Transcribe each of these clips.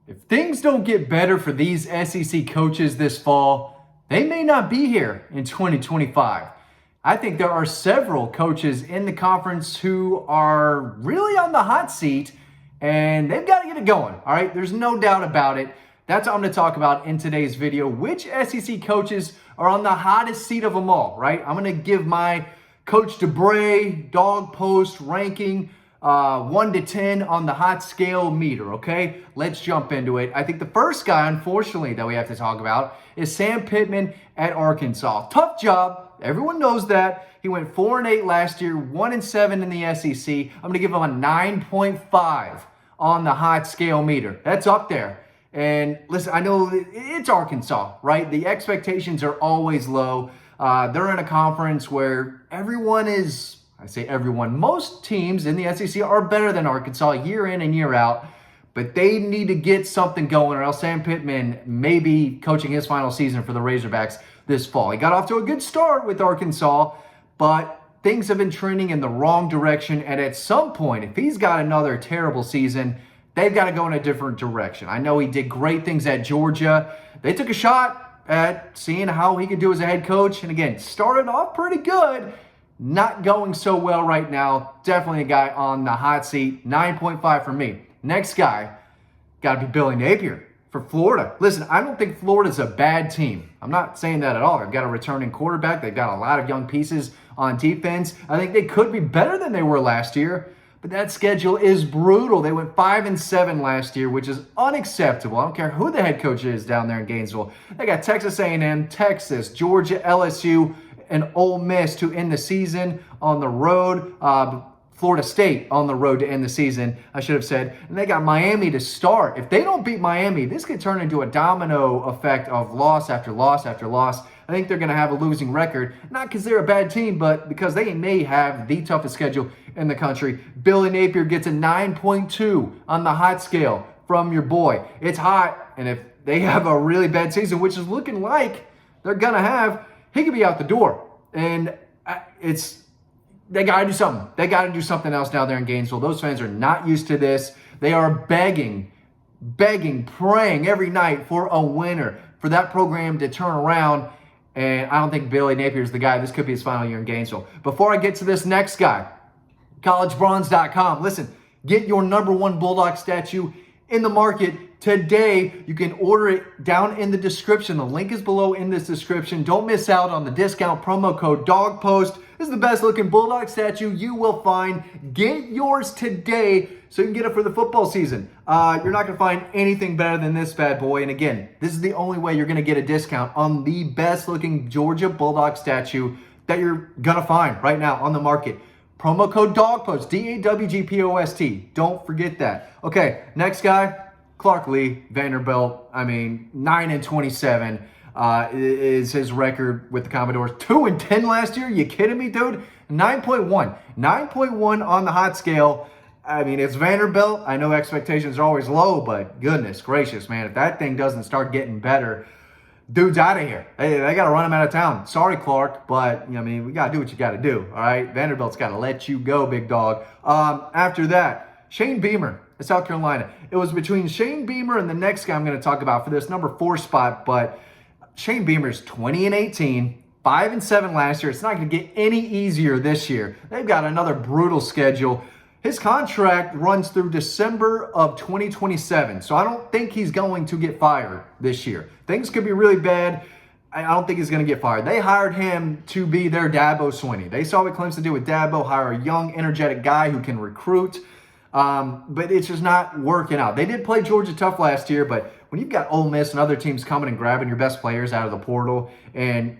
If things don't get better for these SEC coaches this fall, they may not be here in 2025. I think there are several coaches in the conference who are really on the hot seat, and they've got to get it going. All right, there's no doubt about it. That's what I'm going to talk about in today's video. Which SEC coaches are on the hottest seat of them all, right? I'm going to give my Coach DeBray dog post ranking 1 to 10 on the hot scale meter, okay? Let's jump into it. I think the first guy, unfortunately, that we have to talk about is Sam Pittman at Arkansas. Tough job. Everyone knows that. He went 4-8 last year, 1-7 in the SEC. I'm going to give him a 9.5 on the hot scale meter. That's up there. And listen, I know it's Arkansas, right? The expectations are always low. They're in a conference where everyone is, I say everyone, most teams in the SEC are better than Arkansas year in and year out, but they need to get something going or else Sam Pittman may be coaching his final season for the Razorbacks this fall. He got off to a good start with Arkansas, but things have been trending in the wrong direction, and at some point, if he's got another terrible season, they've got to go in a different direction. I know he did great things at Georgia. They took a shot at seeing how he could do as a head coach, and again, started off pretty good. Not going so well right now. Definitely a guy on the hot seat. 9.5 for me. Next guy, got to be Billy Napier for Florida. Listen, I don't think Florida's a bad team. I'm not saying that at all. They've got a returning quarterback. They've got a lot of young pieces on defense. I think they could be better than they were last year, but that schedule is brutal. They went 5-7 last year, which is unacceptable. I don't care who the head coach is down there in Gainesville. They got Texas A&M, Texas, Georgia, LSU, and Ole Miss to end the season on the road. Florida State on the road to end the season, I should have said. And they got Miami to start. If they don't beat Miami, this could turn into a domino effect of loss after loss after loss. I think they're going to have a losing record, not because they're a bad team, but because they may have the toughest schedule in the country. Billy Napier gets a 9.2 on the hot scale from your boy. It's hot, and if they have a really bad season, which is looking like they're going to have, he could be out the door. And they got to do something. They got to do something else down there in Gainesville. Those fans are not used to this. They are begging, praying every night for a winner, for that program to turn around. And I don't think Billy Napier is the guy. This could be his final year in Gainesville. Before I get to this next guy, collegebronze.com. Listen, get your #1 Bulldog statue in the market today. You can order it down in the description. The link is below in this description. Don't miss out on the discount promo code DAWGPOST. This is the best looking Bulldog statue you will find. Get yours today so you can get it for the football season. You're not going to find anything better than this bad boy. And again, this is the only way you're going to get a discount on the best looking Georgia Bulldog statue that you're going to find right now on the market. Promo code DAWGPOST, DAWGPOST. Don't forget that. Okay, next guy, Clark Lee, Vanderbilt. 9-27 is his record with the Commodores. 2-10 last year. You kidding me, dude? 9.1. 9.1 on the hot scale. It's Vanderbilt. I know expectations are always low, but goodness gracious, man, if that thing doesn't start getting better, dude's out of here. They got to run him out of town. Sorry, Clark, but we got to do what you got to do, all right? Vanderbilt's got to let you go, big dog. After that, Shane Beamer at South Carolina. It was between Shane Beamer and the next guy I'm going to talk about for this #4 spot, but Shane Beamer's 20-18, 5-7 last year. It's not going to get any easier this year. They've got another brutal schedule. His contract runs through December of 2027, so I don't think he's going to get fired this year. Things could be really bad. I don't think he's going to get fired. They hired him to be their Dabo Swinney. They saw what Clemson did with Dabo, hire a young, energetic guy who can recruit, but it's just not working out. They did play Georgia tough last year, but when you've got Ole Miss and other teams coming and grabbing your best players out of the portal, and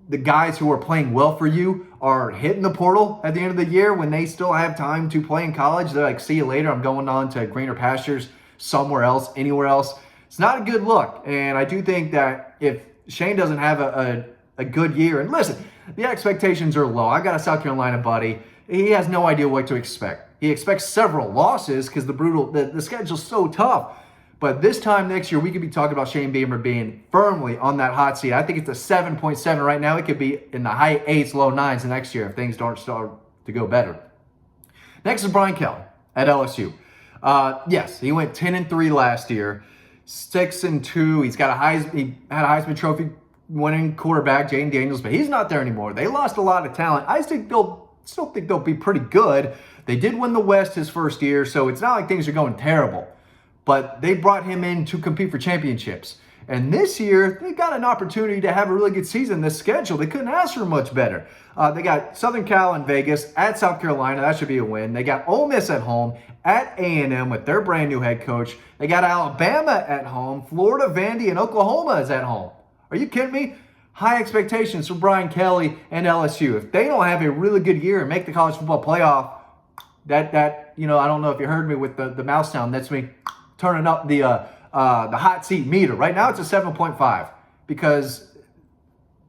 the guys who are playing well for you are hitting the portal at the end of the year when they still have time to play in college, they're like, see you later, I'm going on to greener pastures somewhere else, anywhere else. It's not a good look. And I do think that if Shane doesn't have a good year, and listen, the expectations are low. I got a South Carolina buddy. He has no idea what to expect. He expects several losses because the schedule's so tough. But this time next year, we could be talking about Shane Beamer being firmly on that hot seat. I think it's a 7.7 right now. It could be in the high 8s, low 9s next year if things don't start to go better. Next is Brian Kelly at LSU. Yes, he went 10-3 last year, 6-2. He had a Heisman Trophy winning quarterback, Jaden Daniels, but he's not there anymore. They lost a lot of talent. I still think they'll be pretty good. They did win the West his first year, so it's not like things are going terrible. But they brought him in to compete for championships. And this year, they got an opportunity to have a really good season. The schedule, they couldn't ask for much better. They got Southern Cal and Vegas, at South Carolina. That should be a win. They got Ole Miss at home, at A&M with their brand new head coach. They got Alabama at home, Florida, Vandy, and Oklahoma is at home. Are you kidding me? High expectations for Brian Kelly and LSU. If they don't have a really good year and make the college football playoff, that I don't know if you heard me with the mouse sound. That's me turning up the hot seat meter. Right now it's a 7.5 because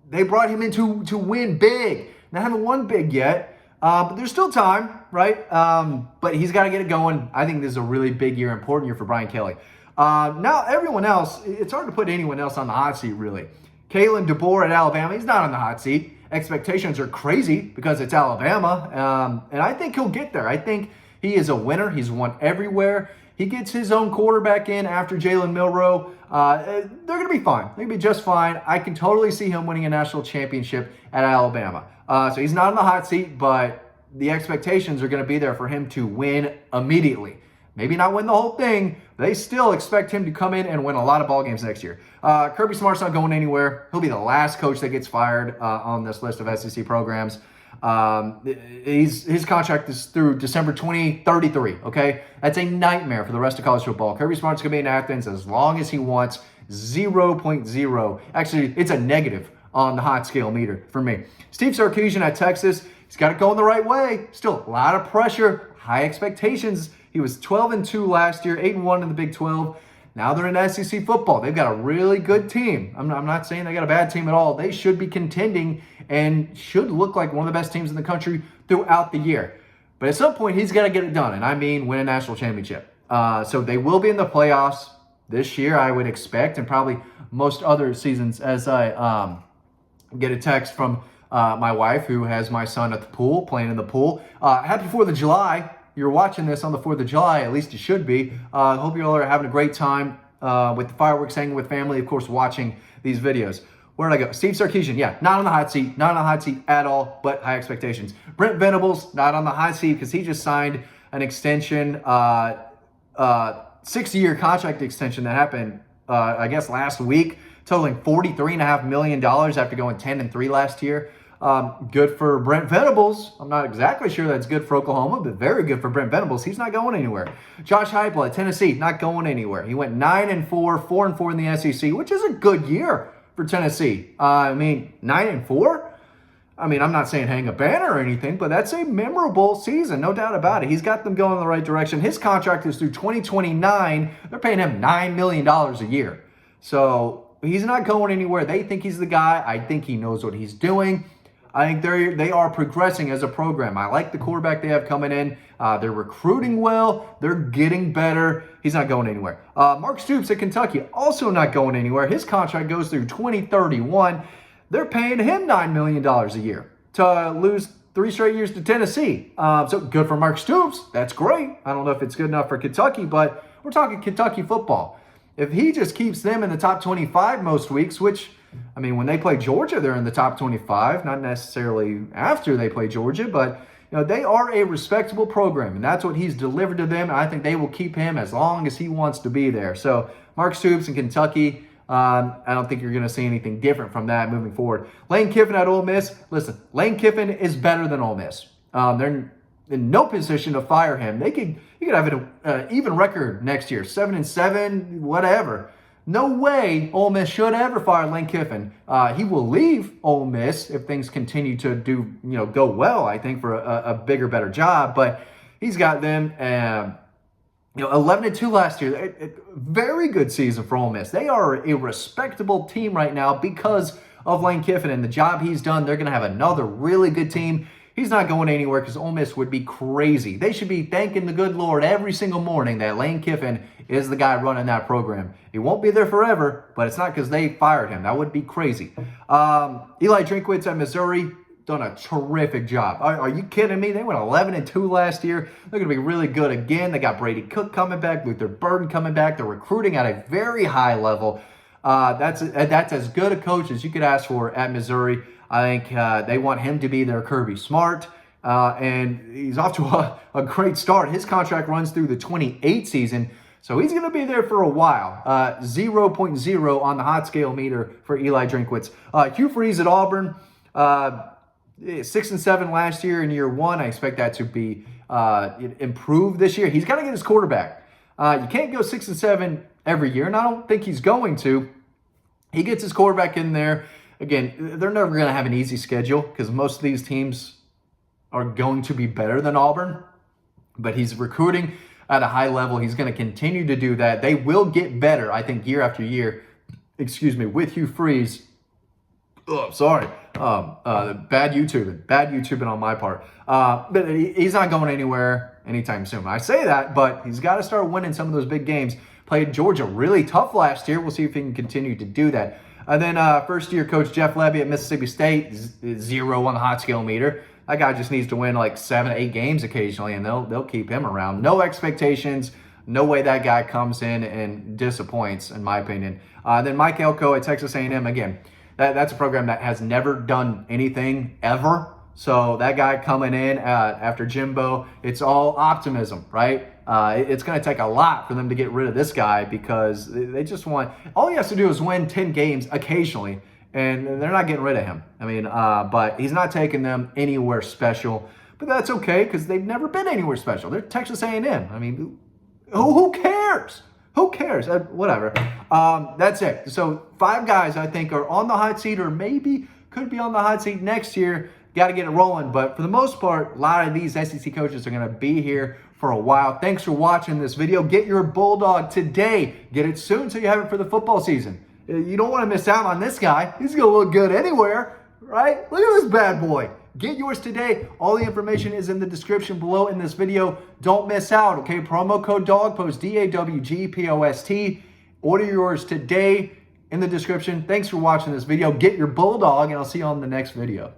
they brought him in to win big. They haven't won big yet, but there's still time, right? But he's got to get it going. I think this is a really big year, important year for Brian Kelly. Now everyone else, it's hard to put anyone else on the hot seat, really. Kalen DeBoer at Alabama, he's not on the hot seat. Expectations are crazy because it's Alabama, and I think he'll get there. I think he is a winner. He's won everywhere. He gets his own quarterback in after Jalen Milroe. They're going to be fine. They're going to be just fine. I can totally see him winning a national championship at Alabama. So he's not on the hot seat, but the expectations are going to be there for him to win immediately. Maybe not win the whole thing. They still expect him to come in and win a lot of ball games next year. Kirby Smart's not going anywhere. He'll be the last coach that gets fired on this list of SEC programs. His contract is through December 2033, okay? That's a nightmare for the rest of college football. Kirby Smart's going to be in Athens as long as he wants. 0.0. Actually, it's a negative on the hot scale meter for me. Steve Sarkisian at Texas, he's got it going the right way. Still a lot of pressure, high expectations. He was 12-2 last year, 8-1 in the Big 12. Now they're in SEC football. They've got a really good team. I'm not saying they got a bad team at all. They should be contending and should look like one of the best teams in the country throughout the year. But at some point, he's got to get it done, and I mean win a national championship. So they will be in the playoffs this year, I would expect, and probably most other seasons as I get a text from my wife who has my son at the pool, playing in the pool. Happy 4th of July. You're watching this on the 4th of July, at least you should be. I hope you all are having a great time with the fireworks, hanging with family, of course, watching these videos. Where did I go? Steve Sarkisian, yeah, not on the hot seat. Not on the hot seat at all, but high expectations. Brent Venables, not on the hot seat because he just signed an extension, 6-year contract extension that happened, I guess, last week, totaling $43.5 million after going 10-3 last year. Good for Brent Venables. I'm not exactly sure that's good for Oklahoma, but very good for Brent Venables. He's not going anywhere. Josh Heupel at Tennessee, not going anywhere. He went 9-4, 4-4 in the SEC, which is a good year for Tennessee. 9-4? I mean, I'm not saying hang a banner or anything, but that's a memorable season, no doubt about it. He's got them going in the right direction. His contract is through 2029. They're paying him $9 million a year. So he's not going anywhere. They think he's the guy. I think he knows what he's doing. I think they are progressing as a program. I like the quarterback they have coming in. They're recruiting well. They're getting better. He's not going anywhere. Mark Stoops at Kentucky, also not going anywhere. His contract goes through 2031. They're paying him $9 million a year to lose 3 straight years to Tennessee. So good for Mark Stoops. That's great. I don't know if it's good enough for Kentucky, but we're talking Kentucky football. If he just keeps them in the top 25 most weeks, which, I mean, when they play Georgia, they're in the top 25, not necessarily after they play Georgia, but they are a respectable program, and that's what he's delivered to them. And I think they will keep him as long as he wants to be there. So Mark Stoops in Kentucky, I don't think you're going to see anything different from that moving forward. Lane Kiffin at Ole Miss. Listen, Lane Kiffin is better than Ole Miss. They're in no position to fire him. He could have an even record next year, 7-7, whatever. No way Ole Miss should ever fire Lane Kiffin. He will leave Ole Miss if things continue to go well, I think, for a bigger, better job. But he's got them 11-2 last year. Very good season for Ole Miss. They are a respectable team right now because of Lane Kiffin and the job he's done. They're going to have another really good team. He's not going anywhere because Ole Miss would be crazy. They should be thanking the good Lord every single morning that Lane Kiffin is the guy running that program. He won't be there forever, but it's not because they fired him. That would be crazy. Eli Drinkwitz at Missouri. done a terrific job. Are you kidding me? They went 11-2 last year. They're going to be really good again. They got Brady Cook coming back, Luther Burden coming back. They're recruiting at a very high level. That's as good a coach as you could ask for at Missouri. I think they want him to be their Kirby Smart. And he's off to a great start. His contract runs through the 28 season. So he's going to be there for a while. 0.0 on the hot scale meter for Eli Drinkwitz. Hugh Freeze at Auburn, 6-7 last year in year one. I expect that to be improved this year. He's got to get his quarterback. You can't go 6-7 every year, and I don't think he's going to. He gets his quarterback in there. Again, they're never going to have an easy schedule because most of these teams are going to be better than Auburn. But he's recruiting at a high level. He's going to continue to do that. They will get better, I think, year after year. With Hugh Freeze. Oh, sorry. Bad YouTubing on my part. But he's not going anywhere anytime soon. I say that, but he's got to start winning some of those big games. Played Georgia really tough last year. We'll see if he can continue to do that. And then first-year coach Jeff Levy at Mississippi State, 0 on the hot scale meter. That guy just needs to win like 7-8 games occasionally, and they'll keep him around. No expectations. No way that guy comes in and disappoints, in my opinion. Then Mike Elko at Texas A&M. Again, that's a program that has never done anything ever. So that guy coming in after Jimbo, it's all optimism, right? It's going to take a lot for them to get rid of this guy because they just want – all he has to do is win 10 games occasionally, and they're not getting rid of him. I mean, but he's not taking them anywhere special. But that's okay because they've never been anywhere special. They're Texas A&M. I mean, who cares? Who cares? Whatever. That's it. So 5 guys I think are on the hot seat or maybe could be on the hot seat next year. Got to get it rolling. But for the most part, a lot of these SEC coaches are going to be here for a while. Thanks for watching this video. Get your Bulldog today. Get it soon so you have it for the football season. You don't want to miss out on this guy. He's going to look good anywhere, right? Look at this bad boy. Get yours today. All the information is in the description below in this video. Don't miss out, okay? Promo code DAWGPOST, DAWGPOST. Order yours today in the description. Thanks for watching this video. Get your Bulldog, and I'll see you on the next video.